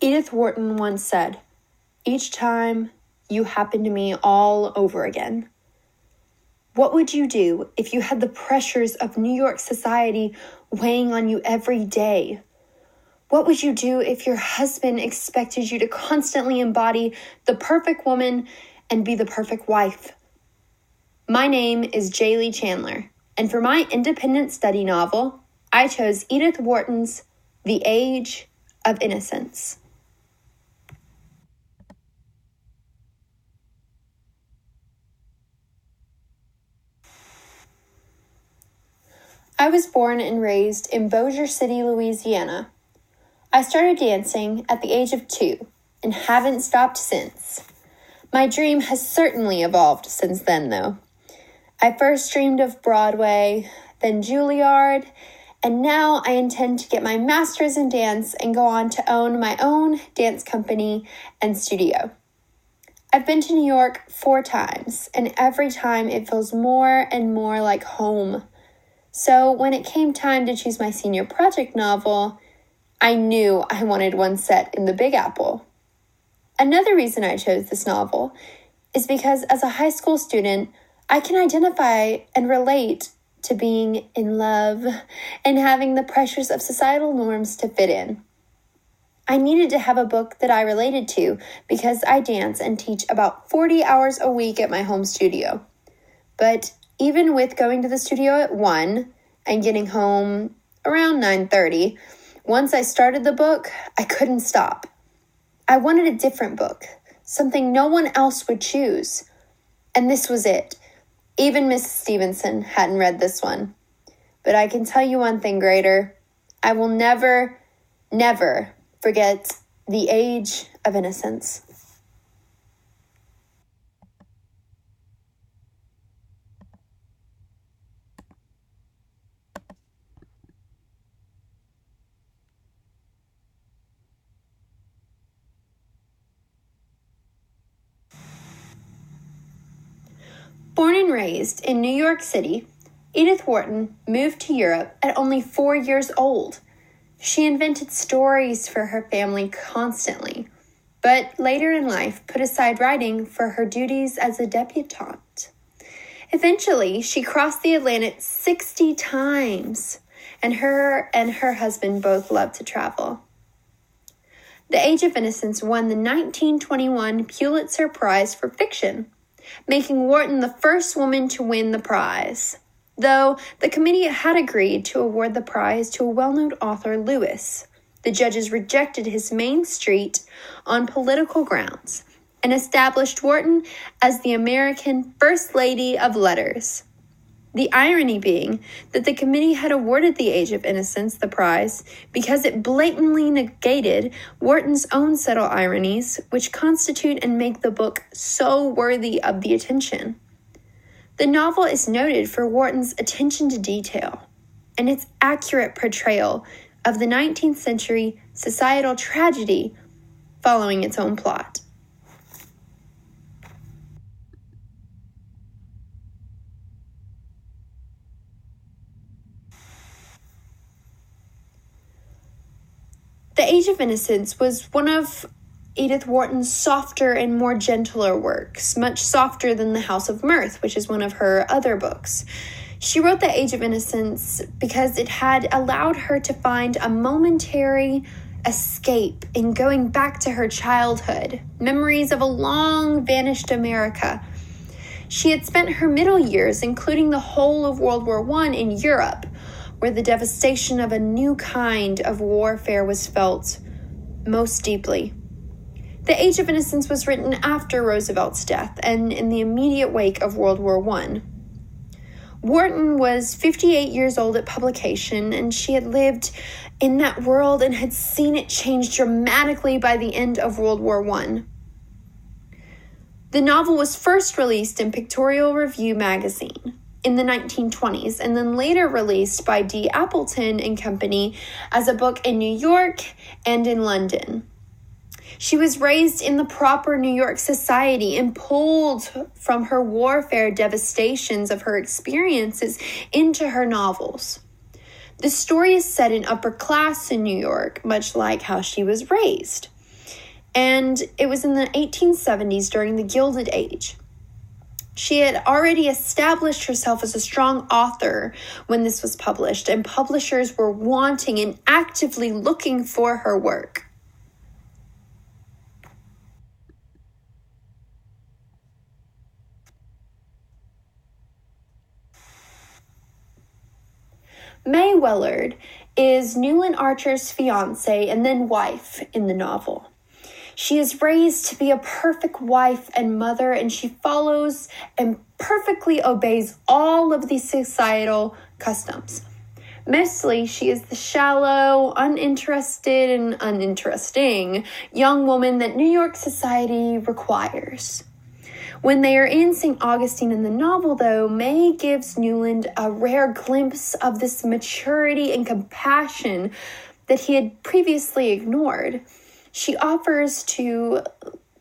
Edith Wharton once said, "Each time you happen to me all over again." What would you do if you had the pressures of New York society weighing on you every day? What would you do if your husband expected you to constantly embody the perfect woman and be the perfect wife? My name is Jali Chandler, and for my independent study novel, I chose Edith Wharton's The Age of Innocence. I was born and raised in Bossier City, Louisiana. I started dancing at the age of 2 and haven't stopped since. My dream has certainly evolved since then, though. I first dreamed of Broadway, then Juilliard, and now I intend to get my master's in dance and go on to own my own dance company and studio. I've been to New York 4 times, and every time it feels more and more like home. So when it came time to choose my senior project novel, I knew I wanted one set in the Big Apple. Another reason I chose this novel is because as a high school student, I can identify and relate to being in love and having the pressures of societal norms to fit in. I needed to have a book that I related to because I dance and teach about 40 hours a week at my home studio. But even with going to the studio at 1 and getting home around 9:30, once I started the book, I couldn't stop. I wanted a different book, something no one else would choose. And this was it. Even Mrs. Stevenson hadn't read this one. But I can tell you one thing greater. I will never, never forget The Age of Innocence. Born and raised in New York City, Edith Wharton moved to Europe at only 4 years old. She invented stories for her family constantly, but later in life put aside writing for her duties as a debutante. Eventually, she crossed the Atlantic 60 times, and her husband both loved to travel. The Age of Innocence won the 1921 Pulitzer Prize for Fiction, making Wharton the first woman to win the prize, though the committee had agreed to award the prize to a well-known author, Lewis. The judges rejected his Main Street on political grounds and established Wharton as the American First Lady of Letters. The irony being that the committee had awarded The Age of Innocence the prize because it blatantly negated Wharton's own subtle ironies, which constitute and make the book so worthy of the attention. The novel is noted for Wharton's attention to detail and its accurate portrayal of the 19th century societal tragedy following its own plot. The Age of Innocence was one of Edith Wharton's softer and more gentler works, much softer than The House of Mirth, which is one of her other books. She wrote The Age of Innocence because it had allowed her to find a momentary escape in going back to her childhood, memories of a long-vanished America. She had spent her middle years, including the whole of World War I, in Europe, where the devastation of a new kind of warfare was felt most deeply. The Age of Innocence was written after Roosevelt's death and in the immediate wake of World War I. Wharton was 58 years old at publication, and she had lived in that world and had seen it change dramatically by the end of World War I. The novel was first released in Pictorial Review magazine in the 1920s, and then later released by D. Appleton and Company as a book in New York and in London. She was raised in the proper New York society and pulled from her warfare devastations of her experiences into her novels. The story is set in upper class in New York, much like how she was raised. and it was in the 1870s during the Gilded Age. She had already established herself as a strong author when this was published, and publishers were wanting and actively looking for her work. May Willard is Newland Archer's fiancée and then wife in the novel. She is raised to be a perfect wife and mother, and she follows and perfectly obeys all of these societal customs. Mostly, she is the shallow, uninterested, and uninteresting young woman that New York society requires. When they are in St. Augustine in the novel, though, May gives Newland a rare glimpse of this maturity and compassion that he had previously ignored. She offers to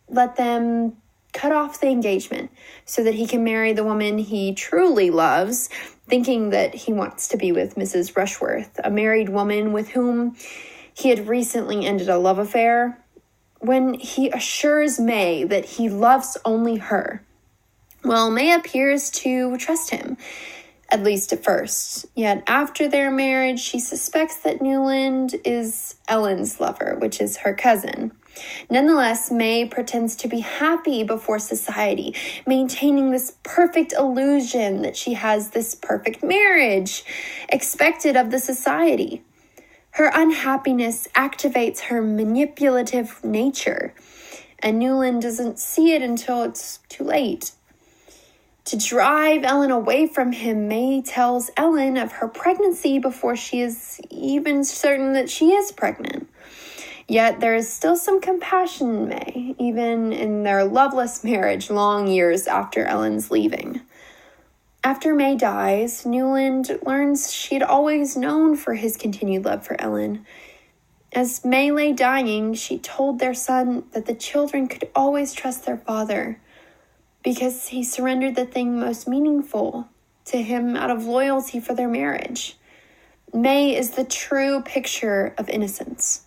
let them cut off the engagement so that he can marry the woman he truly loves, thinking that he wants to be with Mrs. Rushworth, a married woman with whom he had recently ended a love affair. When he assures May that he loves only her, well, May appears to trust him, at least at first. Yet after their marriage, she suspects that Newland is Ellen's lover, which is her cousin. Nonetheless, May pretends to be happy before society, maintaining this perfect illusion that she has this perfect marriage expected of the society. Her unhappiness activates her manipulative nature, and Newland doesn't see it until it's too late. To drive Ellen away from him, May tells Ellen of her pregnancy before she is even certain that she is pregnant. Yet there is still some compassion in May, even in their loveless marriage long years after Ellen's leaving. After May dies, Newland learns she had always known for his continued love for Ellen. As May lay dying, she told their son that the children could always trust their father because he surrendered the thing most meaningful to him out of loyalty for their marriage. May is the true picture of innocence.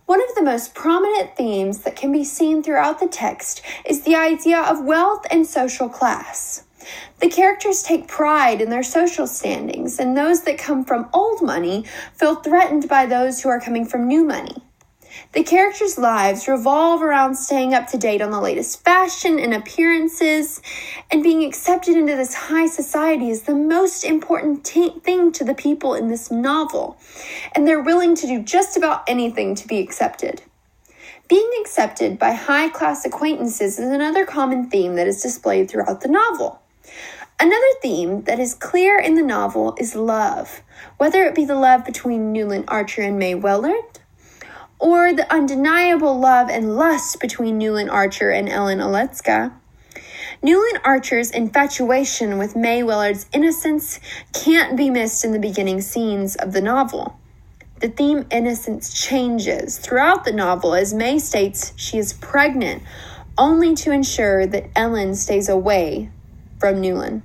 One of the most prominent themes that can be seen throughout the text is the idea of wealth and social class. The characters take pride in their social standings, and those that come from old money feel threatened by those who are coming from new money. The characters' lives revolve around staying up to date on the latest fashion and appearances, and being accepted into this high society is the most important thing to the people in this novel, and they're willing to do just about anything to be accepted. Being accepted by high-class acquaintances is another common theme that is displayed throughout the novel. Another theme that is clear in the novel is love, whether it be the love between Newland Archer and May Willard, or the undeniable love and lust between Newland Archer and Ellen Olenska. Newland Archer's infatuation with May Willard's innocence can't be missed in the beginning scenes of the novel. The theme innocence changes throughout the novel as May states she is pregnant, only to ensure that Ellen stays away from Newland.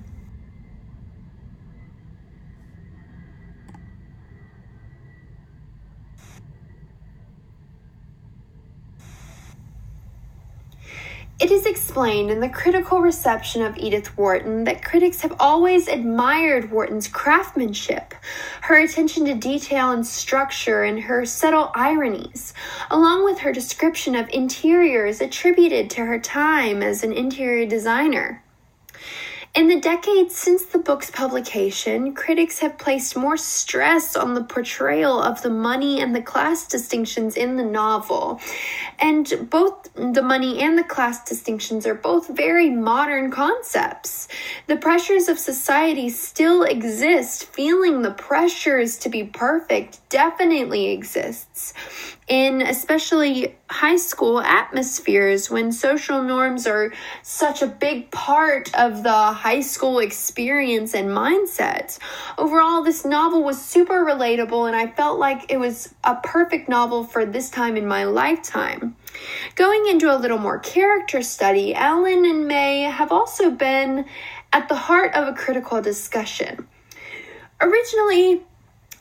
It is explained in the critical reception of Edith Wharton that critics have always admired Wharton's craftsmanship, her attention to detail and structure, and her subtle ironies, along with her description of interiors attributed to her time as an interior designer. In the decades since the book's publication, critics have placed more stress on the portrayal of the money and the class distinctions in the novel. And both the money and the class distinctions are both very modern concepts. The pressures of society still exist. Feeling the pressures to be perfect definitely exists. In especially high school atmospheres when social norms are such a big part of the high school experience and mindset. Overall, this novel was super relatable, and I felt like it was a perfect novel for this time in my lifetime. Going into a little more character study, Ellen and May have also been at the heart of a critical discussion. Originally,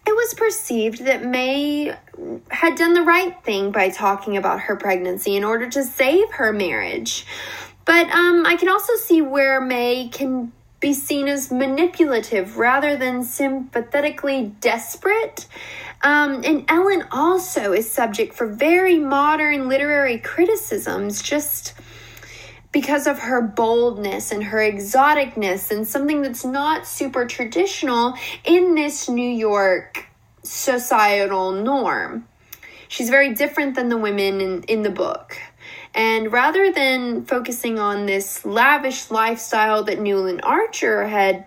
it was perceived that May had done the right thing by talking about her pregnancy in order to save her marriage. But I can also see where May can be seen as manipulative rather than sympathetically desperate. And Ellen also is subject for very modern literary criticisms just because of her boldness and her exoticness and something that's not super traditional in this New York societal norm. She's very different than the women in the book. And rather than focusing on this lavish lifestyle that Newland Archer had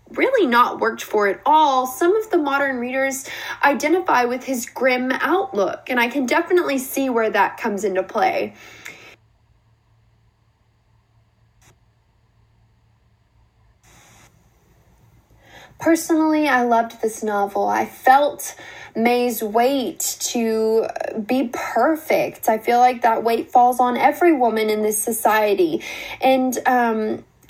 really not worked for at all, some of the modern readers identify with his grim outlook, and I can definitely see where that comes into play. Personally, I loved this novel. I felt May's weight to be perfect. I feel like that weight falls on every woman in this society. And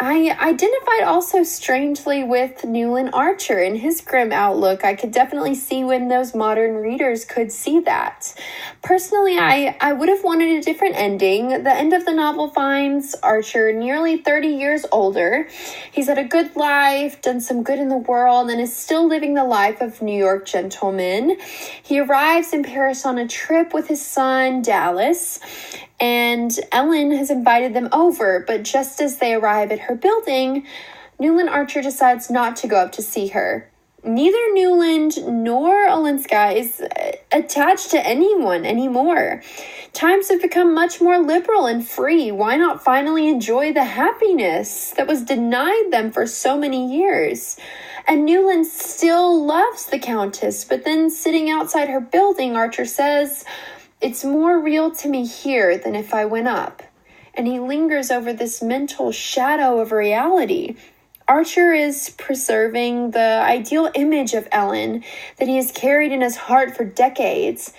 I identified also strangely with Newland Archer and his grim outlook. I could definitely see when those modern readers could see that. Personally, I would have wanted a different ending. The end of the novel finds Archer nearly 30 years older. He's had a good life, done some good in the world, and is still living the life of New York gentleman. He arrives in Paris on a trip with his son, Dallas, and Ellen has invited them over, but just as they arrive at her building, Newland Archer decides not to go up to see her. Neither Newland nor Olenska is attached to anyone anymore. Times have become much more liberal and free. Why not finally enjoy the happiness that was denied them for so many years? And Newland still loves the Countess, but then sitting outside her building, Archer says, "It's more real to me here than if I went up." And he lingers over this mental shadow of reality. Archer is preserving the ideal image of Ellen that he has carried in his heart for decades.